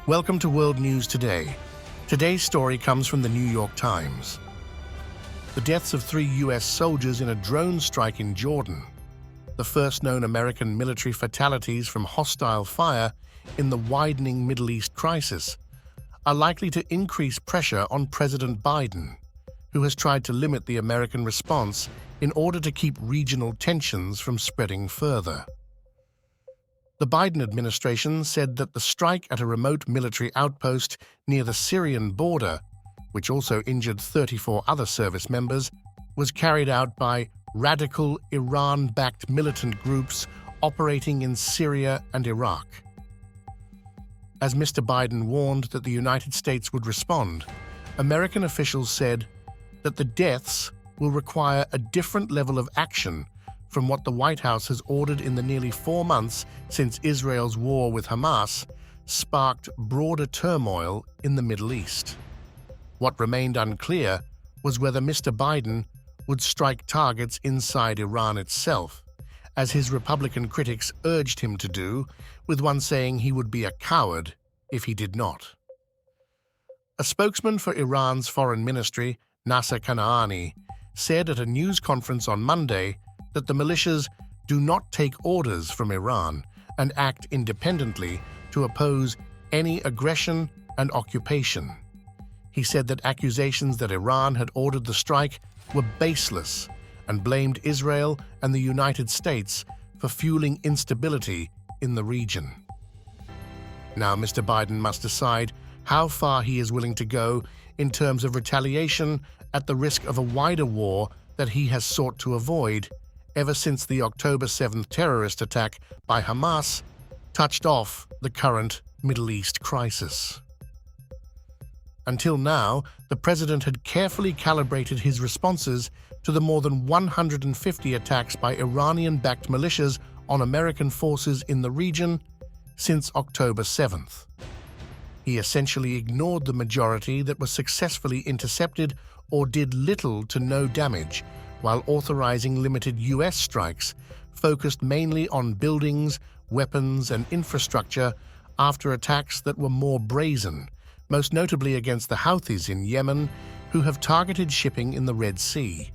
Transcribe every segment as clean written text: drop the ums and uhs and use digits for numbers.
Welcome to World News Today. Today's story comes from the New York Times. The deaths of 3 U.S. soldiers in a drone strike in Jordan, the first known American military fatalities from hostile fire in the widening Middle East crisis, are likely to increase pressure on President Biden, who has tried to limit the American response in order to keep regional tensions from spreading further. The Biden administration said that the strike at a remote military outpost near the Syrian border, which also injured 34 other service members, was carried out by radical Iran-backed militant groups operating in Syria and Iraq. As Mr. Biden warned that the United States would respond, American officials said that the deaths will require a different level of action from what the White House has ordered in the nearly 4 months since Israel's war with Hamas sparked broader turmoil in the Middle East. What remained unclear was whether Mr. Biden would strike targets inside Iran itself, as his Republican critics urged him to do, with one saying he would be a coward if he did not. A spokesman for Iran's foreign ministry, Nasser Kanani, said at a news conference on Monday that the militias do not take orders from Iran and act independently to oppose any aggression and occupation. He said that accusations that Iran had ordered the strike were baseless and blamed Israel and the United States for fueling instability in the region. Now, Mr. Biden must decide how far he is willing to go in terms of retaliation at the risk of a wider war that he has sought to avoid ever since the October 7th terrorist attack by Hamas touched off the current Middle East crisis. Until now, the president had carefully calibrated his responses to the more than 150 attacks by Iranian-backed militias on American forces in the region since October 7th. He essentially ignored the majority that was successfully intercepted or did little to no damage, while authorizing limited U.S. strikes focused mainly on buildings, weapons, and infrastructure after attacks that were more brazen, most notably against the Houthis in Yemen, who have targeted shipping in the Red Sea.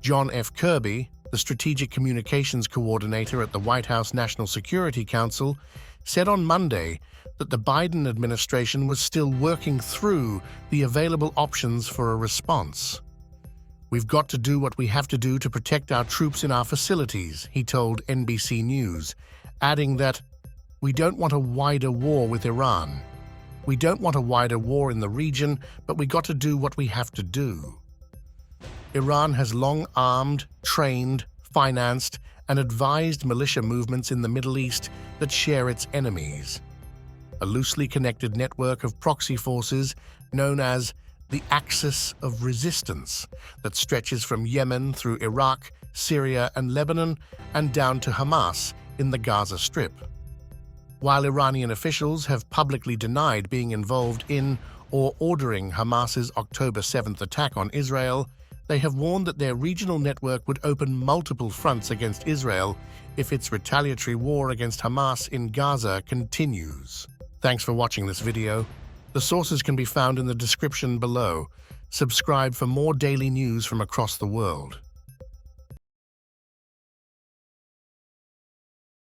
John F. Kirby, the Strategic Communications Coordinator at the White House National Security Council, said on Monday that the Biden administration was still working through the available options for a response. "We've got to do what we have to do to protect our troops in our facilities," he told NBC News, adding that, "We don't want a wider war with Iran. We don't want a wider war in the region, but we got to do what we have to do." Iran has long armed, trained, financed, and advised militia movements in the Middle East that share its enemies. A loosely connected network of proxy forces known as the Axis of Resistance that stretches from Yemen through Iraq, Syria, and Lebanon and down to Hamas in the Gaza Strip. While Iranian officials have publicly denied being involved in or ordering Hamas's October 7th attack on Israel, they have warned that their regional network would open multiple fronts against Israel if its retaliatory war against Hamas in Gaza continues. Thanks for watching this video. The sources can be found in the description below. Subscribe for more daily news from across the world.